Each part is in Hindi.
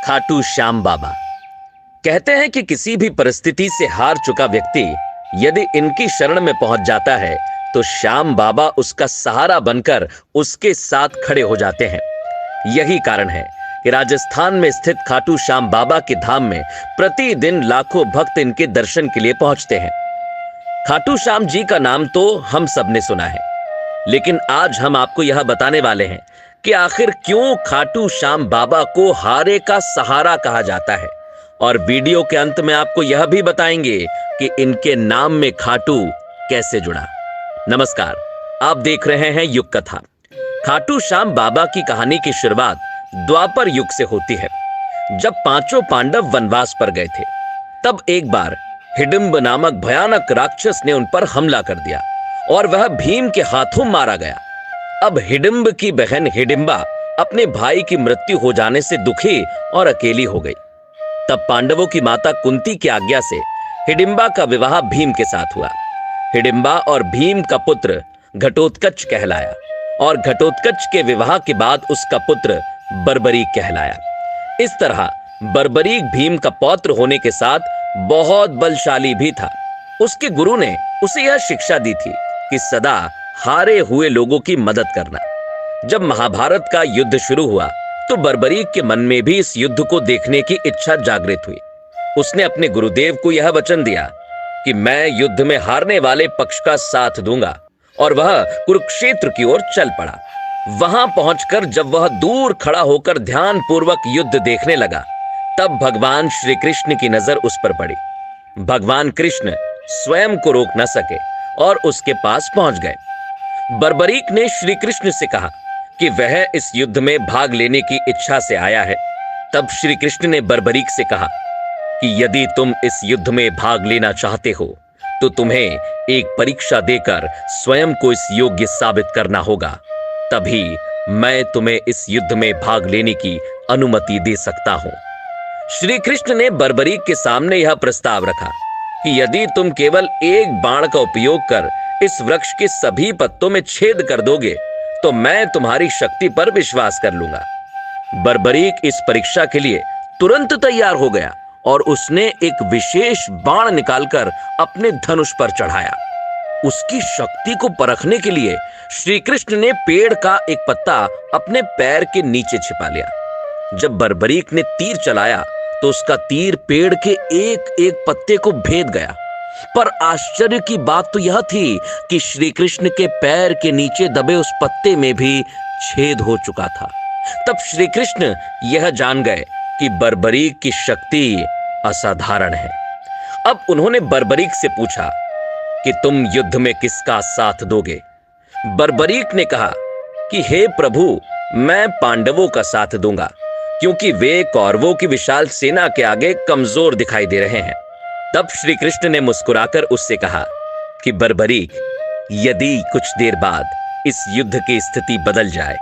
खाटू श्याम बाबा। कहते हैं कि किसी भी परिस्थिति से हार चुका व्यक्ति यदि इनकी शरण में पहुंच जाता है तो श्याम बाबा उसका सहारा बनकर उसके साथ खड़े हो जाते हैं। यही कारण है कि राजस्थान में स्थित खाटू श्याम बाबा के धाम में प्रतिदिन लाखों भक्त इनके दर्शन के लिए पहुंचते हैं। खाटू श्याम जी का नाम तो हम सबने सुना है, लेकिन आज हम आपको यह बताने वाले हैं कि आखिर क्यों खाटू श्याम बाबा को हारे का सहारा कहा जाता है। और वीडियो के अंत में आपको यह भी बताएंगे कि इनके नाम में खाटू कैसे जुड़ा। नमस्कार, आप देख रहे हैं युग कथा। खाटू श्याम बाबा की कहानी की शुरुआत द्वापर युग से होती है। जब पांचों पांडव वनवास पर गए थे, तब एक बार हिडिंब नामक भयानक राक्षस ने उन पर हमला कर दिया और वह भीम के हाथों मारा गया। अब हिडिंब की बहन हिडिंबा अपने भाई की मृत्यु हो जाने से दुखी और अकेली हो गई। तब पांडवों की माता कुंती की आज्ञा से हिडिंबा का विवाह भीम के साथ हुआ। हिडिंबा और भीम का पुत्र घटोत्कच कहलाया और घटोत्कच के विवाह के बाद उसका पुत्र बर्बरीक कहलाया। इस तरह बर्बरीक भीम का पौत्र होने के साथ बहुत बलशाली भी था। उसके गुरु ने उसे यह शिक्षा दी थी कि सदा हारे हुए लोगों की मदद करना। जब महाभारत का युद्ध शुरू हुआ तो बर्बरीक के मन में भी इस युद्ध को देखने की इच्छा जागृत हुई। उसने अपने गुरुदेव को यह वचन दिया कि मैं युद्ध में हारने वाले पक्ष का साथ दूंगा, और वह कुरुक्षेत्र की ओर चल पड़ा। वहां पहुंचकर जब वह दूर खड़ा होकर ध्यानपूर्वक युद्ध देखने लगा, तब भगवान श्री कृष्ण की नजर उस पर पड़ी। भगवान कृष्ण स्वयं को रोक न सके और उसके पास पहुंच गए। बर्बरीक ने श्री कृष्ण से कहा कि वह इस युद्ध में भाग लेने की इच्छा से आया है। तब श्री कृष्ण ने बर्बरीक से कहा कि यदि तुम इस युद्ध में भाग लेना चाहते हो तो तुम्हें एक परीक्षा देकर स्वयं को इस योग्य साबित करना होगा, तभी मैं तुम्हें इस युद्ध में भाग लेने की अनुमति दे सकता हूं। श्री कृष्ण ने बर्बरीक के सामने यह प्रस्ताव रखा कि यदि तुम केवल एक बाण का उपयोग कर इस वृक्ष के सभी पत्तों में छेद कर दोगे तो मैं तुम्हारी शक्ति पर विश्वास कर लूंगा। बर्बरीक इस परीक्षा के लिए तुरंत तैयार हो गया और उसने एक विशेष बाण निकालकर अपने धनुष पर चढ़ाया। उसकी शक्ति को परखने के लिए श्री कृष्ण ने पेड़ का एक पत्ता अपने पैर के नीचे छिपा लिया। जब बर्बरीक ने तीर चलाया तो उसका तीर पेड़ के एक एक पत्ते को भेद गया। पर आश्चर्य की बात तो यह थी कि श्री कृष्ण के पैर के नीचे दबे उस पत्ते में भी छेद हो चुका था। तब श्री कृष्ण यह जान गए कि बर्बरीक की शक्ति असाधारण है। अब उन्होंने बर्बरीक से पूछा कि तुम युद्ध में किसका साथ दोगे। बर्बरीक ने कहा कि हे प्रभु, मैं पांडवों का साथ दूंगा, क्योंकि वे कौरवों की विशाल सेना के आगे कमजोर दिखाई दे रहे हैं। तब श्री कृष्ण ने मुस्कुराकर उससे कहा कि बर्बरीक, यदि कुछ देर बाद इस युद्ध की स्थिति बदल जाए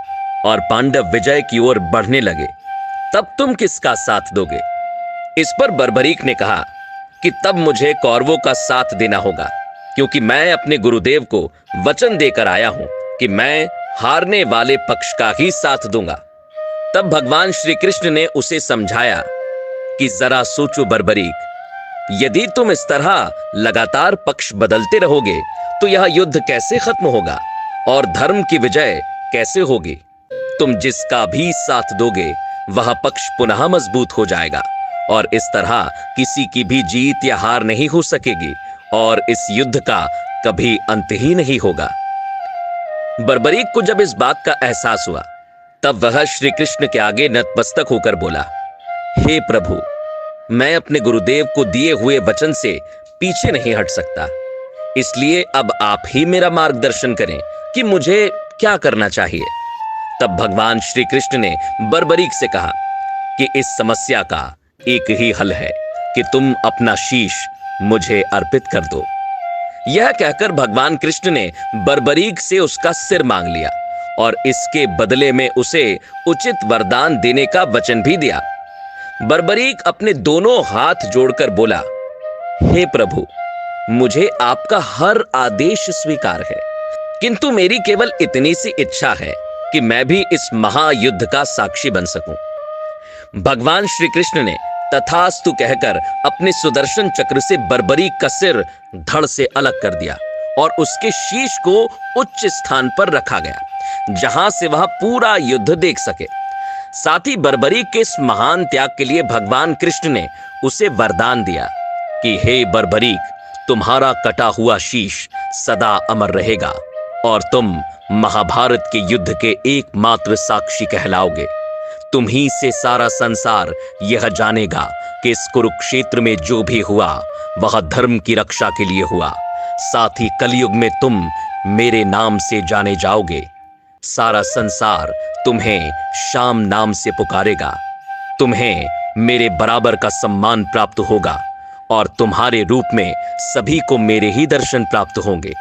और पांडव विजय की ओर बढ़ने लगे, तब तुम किसका साथ दोगे। इस पर बर्बरीक ने कहा कि तब मुझे कौरवों का साथ देना होगा, क्योंकि मैं अपने गुरुदेव को वचन देकर आया हूं कि मैं हारने वाले पक्ष का ही साथ दूंगा। तब भगवान श्री कृष्ण ने उसे समझाया कि जरा सोचो बर्बरीक, यदि तुम इस तरह लगातार पक्ष बदलते रहोगे तो यह युद्ध कैसे खत्म होगा और धर्म की विजय कैसे होगी। तुम जिसका भी साथ दोगे वह पक्ष पुनः मजबूत हो जाएगा और इस तरह किसी की भी जीत या हार नहीं हो सकेगी और इस युद्ध का कभी अंत ही नहीं होगा। बर्बरीक को जब इस बात का एहसास हुआ, तब वह श्री कृष्ण के आगे नतमस्तक होकर बोला, हे प्रभु, मैं अपने गुरुदेव को दिए हुए वचन से पीछे नहीं हट सकता, इसलिए अब आप ही मेरा मार्गदर्शन करें कि मुझे क्या करना चाहिए। तब भगवान श्री कृष्ण ने बर्बरीक से कहा कि इस समस्या का एक ही हल है कि तुम अपना शीश मुझे अर्पित कर दो। यह कहकर भगवान कृष्ण ने बर्बरीक से उसका सिर मांग लिया और इसके बदले में उसे उचित वरदान देने का वचन भी दिया। बर्बरीक अपने दोनों हाथ जोड़कर बोला, हे प्रभु, मुझे आपका हर आदेश स्वीकार है, किंतु मेरी केवल इतनी सी इच्छा है कि मैं भी इस महायुद्ध का साक्षी बन सकूं। भगवान श्री कृष्ण ने तथास्तु कहकर अपने सुदर्शन चक्र से बर्बरीक का सिर धड़ से अलग कर दिया और उसके शीश को उच्च स्थान पर रखा गया, जहां से वह पूरा युद्ध देख सके। साथ ही बर्बरीक के इस महान त्याग के लिए भगवान कृष्ण ने उसे वरदान दिया कि हे बर्बरीक, तुम्हारा कटा हुआ शीश सदा अमर रहेगा और तुम महाभारत के युद्ध के एकमात्र साक्षी कहलाओगे। तुम ही से सारा संसार यह जानेगा कि इस कुरुक्षेत्र में जो भी हुआ वह धर्म की रक्षा के लिए हुआ। साथ ही कलयुग में तुम मेरे नाम से जाने जाओगे। सारा संसार तुम्हें श्याम नाम से पुकारेगा। तुम्हें मेरे बराबर का सम्मान प्राप्त होगा और तुम्हारे रूप में सभी को मेरे ही दर्शन प्राप्त होंगे।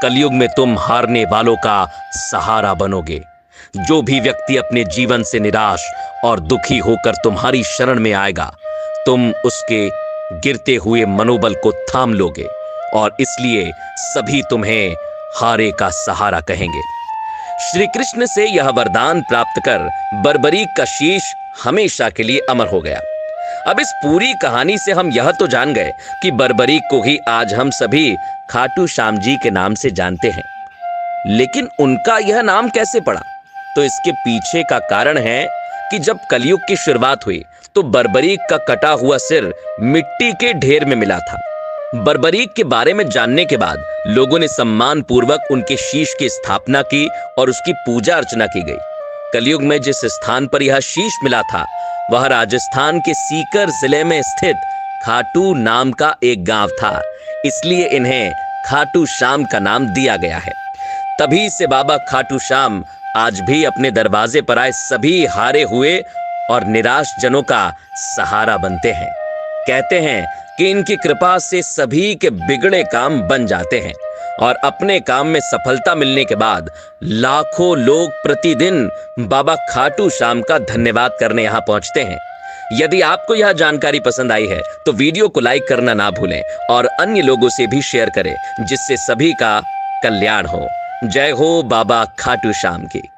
कलयुग में तुम हारने वालों का सहारा बनोगे। जो भी व्यक्ति अपने जीवन से निराश और दुखी होकर तुम्हारी शरण में आएगा, तुम उसके गिरते हुए मनोबल को थाम लोगे और इसलिए सभी तुम्हें हारे का सहारा कहेंगे। श्री कृष्ण से यह वरदान प्राप्त कर बर्बरीक का शीश हमेशा के लिए अमर हो गया। अब इस पूरी कहानी से हम यह तो जान गए कि बर्बरीक को ही आज हम सभी खाटू श्याम जी के नाम से जानते हैं, लेकिन उनका यह नाम कैसे पड़ा? तो इसके पीछे का कारण है कि जब कलयुग की शुरुआत हुई तो बर्बरीक का कटा हुआ सिर मिट्टी के ढेर में मिला था। बर्बरीक के बारे में जानने के बाद लोगों ने सम्मान पूर्वक उनके शीश की स्थापना की और उसकी पूजा अर्चना की गई। कलयुग में जिस स्थान पर यह शीश मिला था वह राजस्थान के सीकर जिले में स्थित खाटू नाम का एक गांव था, इसलिए इन्हें खाटू श्याम का नाम दिया गया है। तभी से बाबा खाटू श्याम आज भी अपने दरवाजे पर आए सभी हारे हुए और निराश जनों का सहारा बनते हैं। कहते हैं कि इनकी कृपा से सभी के बिगड़े काम बन जाते हैं और अपने काम में सफलता मिलने के बाद लाखों लोग प्रतिदिन बाबा खाटू श्याम का धन्यवाद करने यहाँ पहुंचते हैं। यदि आपको यह जानकारी पसंद आई है तो वीडियो को लाइक करना ना भूलें और अन्य लोगों से भी शेयर करें, जिससे सभी का कल्याण हो। जय हो बाबा खाटू श्याम की।